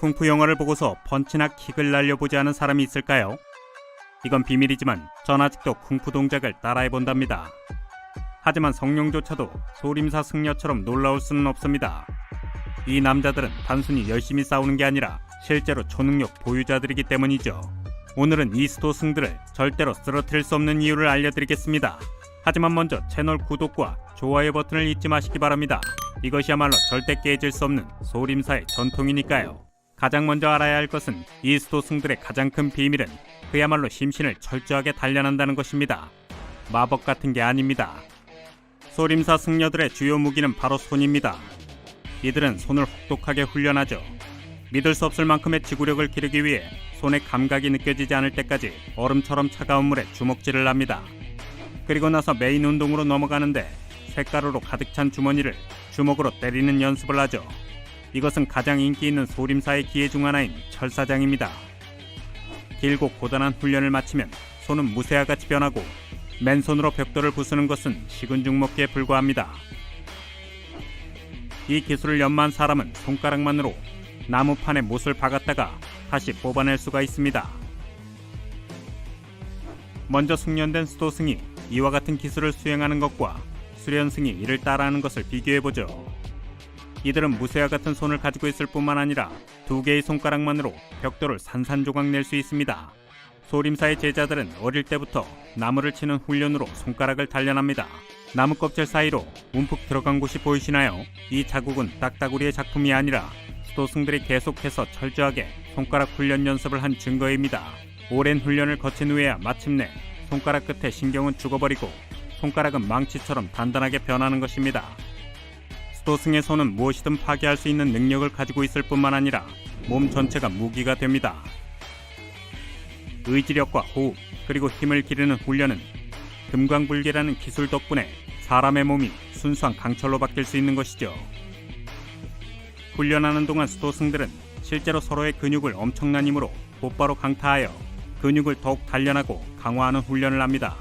쿵푸 영화를 보고서 펀치나 킥을 날려보지 않은 사람이 있을까요? 이건 비밀이지만 전 아직도 쿵푸 동작을 따라해본답니다. 하지만 성룡조차도 소림사 승려처럼 놀라울 수는 없습니다. 이 남자들은 단순히 열심히 싸우는 게 아니라 실제로 초능력 보유자들이기 때문이죠. 오늘은 이 스도승들을 절대로 쓰러뜨릴 수 없는 이유를 알려드리겠습니다. 하지만 먼저 채널 구독과 좋아요 버튼을 잊지 마시기 바랍니다. 이것이야말로 절대 깨질 수 없는 소림사의 전통이니까요. 가장 먼저 알아야 할 것은 이 스도승들의 가장 큰 비밀은 그야말로 심신을 철저하게 단련한다는 것입니다. 마법 같은 게 아닙니다. 소림사 승려들의 주요 무기는 바로 손입니다. 이들은 손을 혹독하게 훈련하죠. 믿을 수 없을 만큼의 지구력을 기르기 위해 손의 감각이 느껴지지 않을 때까지 얼음처럼 차가운 물에 주먹질을 합니다. 그리고 나서 메인 운동으로 넘어가는데 쇳가루로 가득 찬 주머니를 주먹으로 때리는 연습을 하죠. 이것은 가장 인기 있는 소림사의 기회 중 하나인 철사장입니다. 길고 고단한 훈련을 마치면 손은 무쇠와같이 변하고 맨손으로 벽돌을 부수는 것은 식은 죽 먹기에 불과합니다. 이 기술을 연마한 사람은 손가락만으로 나무판에 못을 박았다가 다시 뽑아낼 수가 있습니다. 먼저 숙련된 스도승이 이와 같은 기술을 수행하는 것과 수련승이 이를 따라하는 것을 비교해보죠. 이들은 무쇠와 같은 손을 가지고 있을 뿐만 아니라 두 개의 손가락만으로 벽돌을 산산조각 낼 수 있습니다. 소림사의 제자들은 어릴 때부터 나무를 치는 훈련으로 손가락을 단련합니다. 나무 껍질 사이로 움푹 들어간 곳이 보이시나요? 이 자국은 딱따구리의 작품이 아니라 스도승들이 계속해서 철저하게 손가락 훈련 연습을 한 증거입니다. 오랜 훈련을 거친 후에야 마침내 손가락 끝에 신경은 죽어버리고 손가락은 망치처럼 단단하게 변하는 것입니다. 스도승의 손은 무엇이든 파괴할 수 있는 능력을 가지고 있을 뿐만 아니라 몸 전체가 무기가 됩니다. 의지력과 호흡 그리고 힘을 기르는 훈련은 금광불개라는 기술 덕분에 사람의 몸이 순수한 강철로 바뀔 수 있는 것이죠. 훈련하는 동안 스도승들은 실제로 서로의 근육을 엄청난 힘으로 곧바로 강타하여 근육을 더욱 단련하고 강화하는 훈련을 합니다.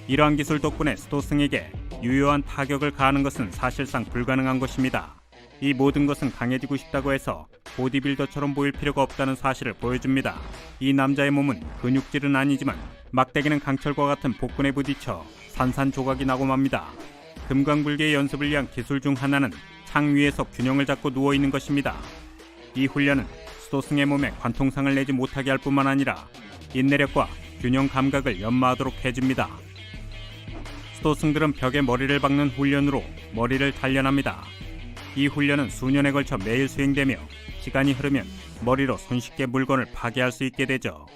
이러한 기술 덕분에 스도승에게 유효한 타격을 가하는 것은 사실상 불가능한 것입니다. 이 모든 것은 강해지고 싶다고 해서 보디빌더처럼 보일 필요가 없다는 사실을 보여줍니다. 이 남자의 몸은 근육질은 아니지만 막대기는 강철과 같은 복근에 부딪혀 산산조각이 나고 맙니다. 금광불개의 연습을 위한 기술 중 하나는 창 위에서 균형을 잡고 누워있는 것입니다. 이 훈련은 스도승의 몸에 관통상을 내지 못하게 할 뿐만 아니라 인내력과 균형 감각을 연마하도록 해줍니다. 스도승들은 벽에 머리를 박는 훈련으로 머리를 단련합니다. 이 훈련은 수년에 걸쳐 매일 수행되며 시간이 흐르면 머리로 손쉽게 물건을 파괴할 수 있게 되죠.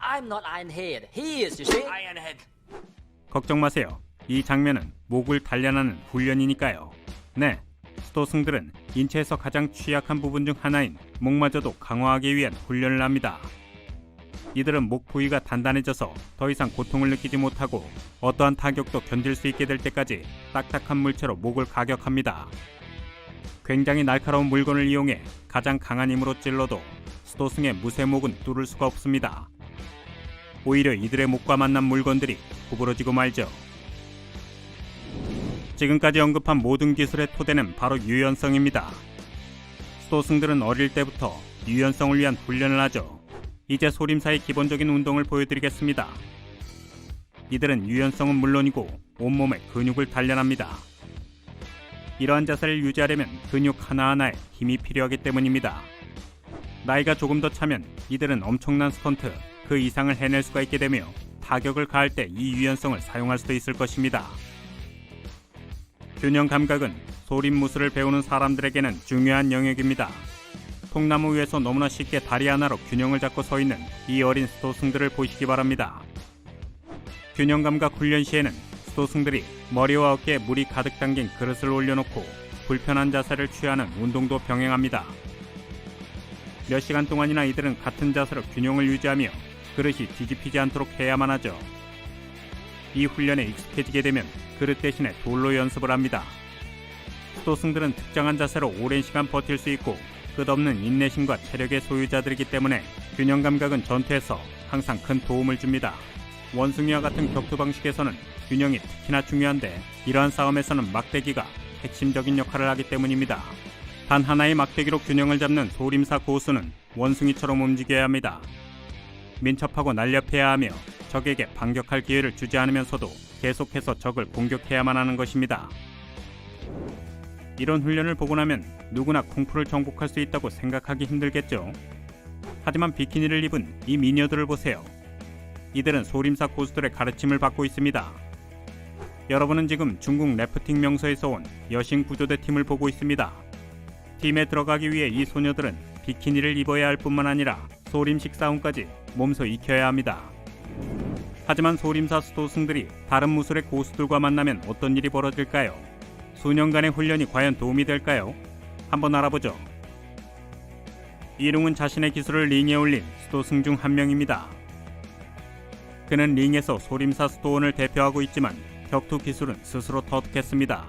I'm not Ironhead. He is, you see. Ironhead. 걱정 마세요. 이 장면은 목을 단련하는 훈련이니까요. 네, 스도승들은 인체에서 가장 취약한 부분 중 하나인 목마저도 강화하기 위한 훈련을 합니다. 이들은 목 부위가 단단해져서 더 이상 고통을 느끼지 못하고 어떠한 타격도 견딜 수 있게 될 때까지 딱딱한 물체로 목을 가격합니다. 굉장히 날카로운 물건을 이용해 가장 강한 힘으로 찔러도 스도승의 무쇠목은 뚫을 수가 없습니다. 오히려 이들의 목과 만난 물건들이 구부러지고 말죠. 지금까지 언급한 모든 기술의 토대는 바로 유연성입니다. 스도승들은 어릴 때부터 유연성을 위한 훈련을 하죠. 이제 소림사의 기본적인 운동을 보여드리겠습니다. 이들은 유연성은 물론이고 온몸의 근육을 단련합니다. 이러한 자세를 유지하려면 근육 하나하나에 힘이 필요하기 때문입니다. 나이가 조금 더 차면 이들은 엄청난 스턴트 그 이상을 해낼 수가 있게 되며 타격을 가할 때 이 유연성을 사용할 수도 있을 것입니다. 균형 감각은 소림무술을 배우는 사람들에게는 중요한 영역입니다. 통나무 위에서 너무나 쉽게 다리 하나로 균형을 잡고 서 있는 이 어린 스도승들을 보시기 바랍니다. 균형 감각 훈련 시에는 스도승들이 머리와 어깨에 물이 가득 담긴 그릇을 올려놓고 불편한 자세를 취하는 운동도 병행합니다. 몇 시간 동안이나 이들은 같은 자세로 균형을 유지하며 그릇이 뒤집히지 않도록 해야만 하죠. 이 훈련에 익숙해지게 되면 그릇 대신에 돌로 연습을 합니다. 스도승들은 특정한 자세로 오랜 시간 버틸 수 있고 끝없는 인내심과 체력의 소유자들이기 때문에 균형 감각은 전투에서 항상 큰 도움을 줍니다. 원숭이와 같은 격투 방식에서는 균형이 특히나 중요한데 이러한 싸움에서는 막대기가 핵심적인 역할을 하기 때문입니다. 단 하나의 막대기로 균형을 잡는 소림사 고수는 원숭이처럼 움직여야 합니다. 민첩하고 날렵해야 하며 적에게 반격할 기회를 주지 않으면서도 계속해서 적을 공격해야만 하는 것입니다. 이런 훈련을 보고 나면 누구나 쿵푸를 정복할 수 있다고 생각하기 힘들겠죠. 하지만 비키니를 입은 이 미녀들을 보세요. 이들은 소림사 고수들의 가르침을 받고 있습니다. 여러분은 지금 중국 래프팅 명소에서 온 여신 구조대 팀을 보고 있습니다. 팀에 들어가기 위해 이 소녀들은 비키니를 입어야 할 뿐만 아니라 소림식 싸움까지 몸소 익혀야 합니다. 하지만 소림사 수도승들이 다른 무술의 고수들과 만나면 어떤 일이 벌어질까요? 수년간의 훈련이 과연 도움이 될까요? 한번 알아보죠. 이룽은 자신의 기술을 링에 올린 수도승 중 한 명입니다. 그는 링에서 소림사 수도원을 대표하고 있지만 격투 기술은 스스로 터득했습니다.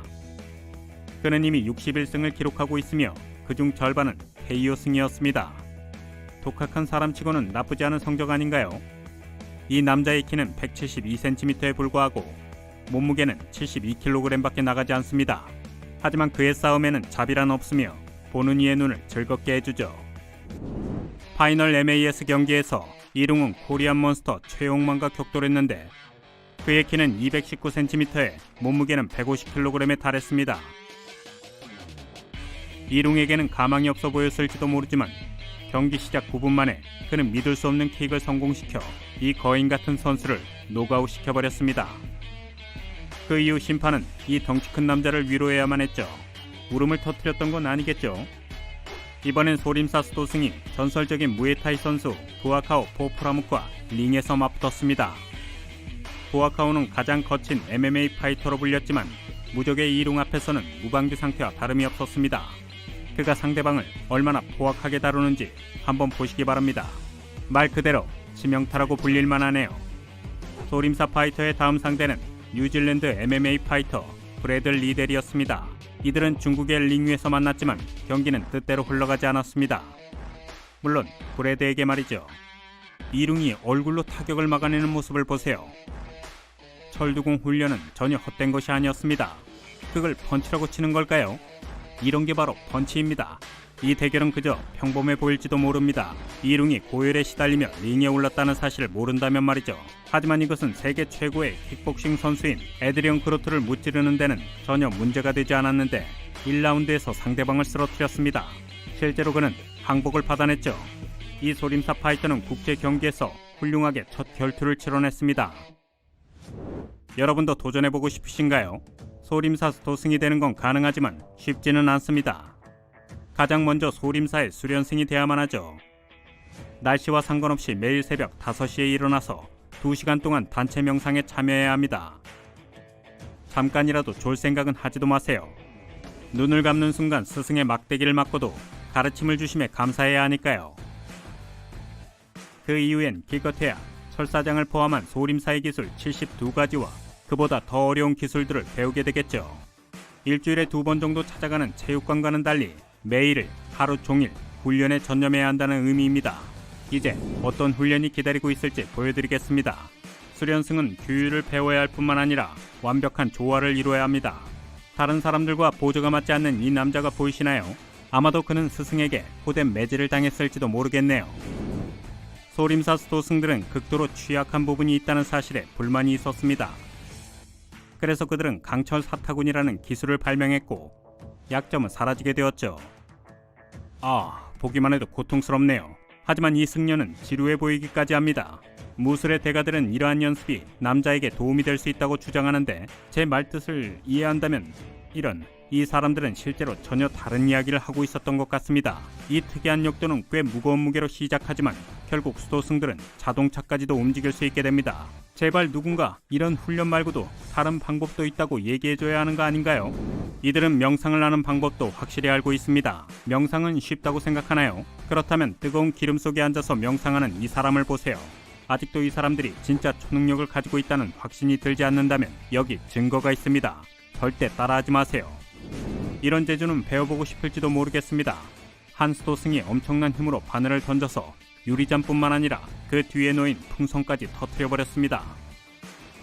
그는 이미 61승을 기록하고 있으며 그중 절반은 KO승이었습니다. 독학한 사람치고는 나쁘지 않은 성적 아닌가요? 이 남자의 키는 172cm에 불과하고 몸무게는 72kg밖에 나가지 않습니다. 하지만 그의 싸움에는 자비란 없으며 보는 이의 눈을 즐겁게 해주죠. 파이널 MAS 경기에서 이룽은 코리안 몬스터 최용만과 격돌했는데 그의 키는 219cm에 몸무게는 150kg에 달했습니다. 이룽에게는 가망이 없어 보였을지도 모르지만 경기 시작 9분 만에 그는 믿을 수 없는 킥을 성공시켜 이 거인 같은 선수를 노크아웃 시켜버렸습니다. 그 이후 심판은 이 덩치 큰 남자를 위로해야만 했죠. 울음을 터뜨렸던 건 아니겠죠. 이번엔 소림사 수도승이 전설적인 무에타이 선수 부아카오 포프라묵과 링에서 맞붙었습니다. 부아카오는 가장 거친 MMA 파이터로 불렸지만 무적의 이룽 앞에서는 무방비 상태와 다름이 없었습니다. 그가 상대방을 얼마나 포악하게 다루는지 한번 보시기 바랍니다. 말 그대로 치명타라고 불릴만 하네요. 소림사 파이터의 다음 상대는 뉴질랜드 MMA 파이터 브래드 리델이었습니다. 이들은 중국의 링 위에서 만났지만 경기는 뜻대로 흘러가지 않았습니다. 물론 브래드에게 말이죠. 이룽이 얼굴로 타격을 막아내는 모습을 보세요. 철두공 훈련은 전혀 헛된 것이 아니었습니다. 그걸 펀치라고 치는 걸까요? 이런 게 바로 펀치입니다. 이 대결은 그저 평범해 보일지도 모릅니다. 이룽이 고열에 시달리며 링에 올랐다는 사실을 모른다면 말이죠. 하지만 이것은 세계 최고의 킥복싱 선수인 에드리언 그로트를 무찌르는 데는 전혀 문제가 되지 않았는데 1라운드에서 상대방을 쓰러뜨렸습니다. 실제로 그는 항복을 받아냈죠. 이 소림사 파이터는 국제 경기에서 훌륭하게 첫 결투를 치러냈습니다. 여러분도 도전해보고 싶으신가요? 소림사 수도승이 되는 건 가능하지만 쉽지는 않습니다. 가장 먼저 소림사의 수련생이 돼야만 하죠. 날씨와 상관없이 매일 새벽 5시에 일어나서 2시간 동안 단체 명상에 참여해야 합니다. 잠깐이라도 졸 생각은 하지도 마세요. 눈을 감는 순간 스승의 막대기를 맞고도 가르침을 주심에 감사해야 하니까요. 그 이후엔 기껏해야 철사장을 포함한 소림사의 기술 72가지와 그보다 더 어려운 기술들을 배우게 되겠죠. 일주일에 2번 정도 찾아가는 체육관과는 달리 매일을 하루 종일 훈련에 전념해야 한다는 의미입니다. 이제 어떤 훈련이 기다리고 있을지 보여드리겠습니다. 수련승은 규율을 배워야 할 뿐만 아니라 완벽한 조화를 이루어야 합니다. 다른 사람들과 보조가 맞지 않는 이 남자가 보이시나요? 아마도 그는 스승에게 호된 매질을 당했을지도 모르겠네요. 소림사 수도승들은 극도로 취약한 부분이 있다는 사실에 불만이 있었습니다. 그래서 그들은 강철 사타군이라는 기술을 발명했고 약점은 사라지게 되었죠. 보기만 해도 고통스럽네요. 하지만 이 승려는 지루해 보이기까지 합니다. 무술의 대가들은 이러한 연습이 남자에게 도움이 될 수 있다고 주장하는데 제 말뜻을 이해한다면 이 사람들은 실제로 전혀 다른 이야기를 하고 있었던 것 같습니다. 이 특이한 역도는 꽤 무거운 무게로 시작하지만 결국 수도승들은 자동차까지도 움직일 수 있게 됩니다. 제발 누군가 이런 훈련 말고도 다른 방법도 있다고 얘기해줘야 하는 거 아닌가요? 이들은 명상을 하는 방법도 확실히 알고 있습니다. 명상은 쉽다고 생각하나요? 그렇다면 뜨거운 기름 속에 앉아서 명상하는 이 사람을 보세요. 아직도 이 사람들이 진짜 초능력을 가지고 있다는 확신이 들지 않는다면 여기 증거가 있습니다. 절대 따라하지 마세요. 이런 재주는 배워보고 싶을지도 모르겠습니다. 한 수도승이 엄청난 힘으로 바늘을 던져서 유리잔뿐만 아니라 그 뒤에 놓인 풍선까지 터뜨려버렸습니다.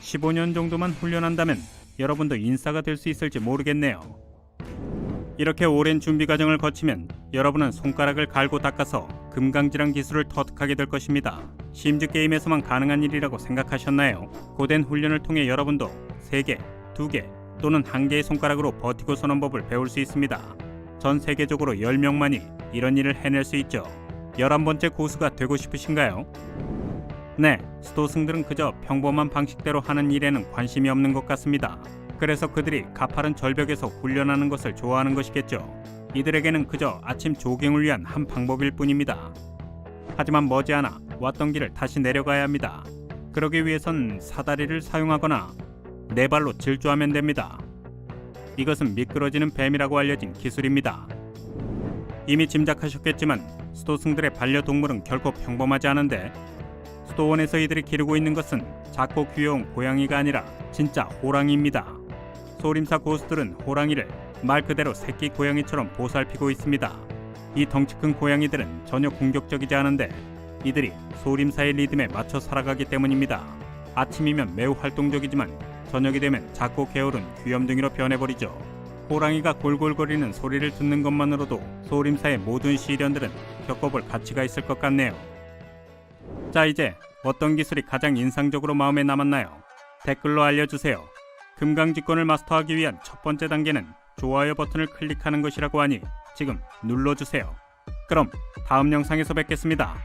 15년 정도만 훈련한다면 여러분도 인싸가 될 수 있을지 모르겠네요. 이렇게 오랜 준비 과정을 거치면 여러분은 손가락을 갈고 닦아서 금강지랑 기술을 터득하게 될 것입니다. 심즈 게임에서만 가능한 일이라고 생각하셨나요? 고된 훈련을 통해 여러분도 3개, 2개 또는 1개의 손가락으로 버티고 서는 법을 배울 수 있습니다. 전 세계적으로 10명만이 이런 일을 해낼 수 있죠. 11번째 고수가 되고 싶으신가요? 네, 스토승들은 그저 평범한 방식대로 하는 일에는 관심이 없는 것 같습니다. 그래서 그들이 가파른 절벽에서 훈련하는 것을 좋아하는 것이겠죠. 이들에게는 그저 아침 조깅을 위한 한 방법일 뿐입니다. 하지만 머지않아 왔던 길을 다시 내려가야 합니다. 그러기 위해선 사다리를 사용하거나 네 발로 질주하면 됩니다. 이것은 미끄러지는 뱀이라고 알려진 기술입니다. 이미 짐작하셨겠지만 스토승들의 반려동물은 결코 평범하지 않은데 스토원에서 이들이 기르고 있는 것은 작고 귀여운 고양이가 아니라 진짜 호랑이입니다. 소림사 고수들은 호랑이를 말 그대로 새끼 고양이처럼 보살피고 있습니다. 이 덩치 큰 고양이들은 전혀 공격적이지 않은데 이들이 소림사의 리듬에 맞춰 살아가기 때문입니다. 아침이면 매우 활동적이지만 저녁이 되면 작고 게으른 귀염둥이로 변해버리죠. 호랑이가 골골거리는 소리를 듣는 것만으로도 소림사의 모든 시련들은 겪어볼 가치가 있을 것 같네요. 자, 이제 어떤 기술이 가장 인상적으로 마음에 남았나요? 댓글로 알려주세요. 금강직권을 마스터하기 위한 첫 번째 단계는 좋아요 버튼을 클릭하는 것이라고 하니 지금 눌러주세요. 그럼 다음 영상에서 뵙겠습니다.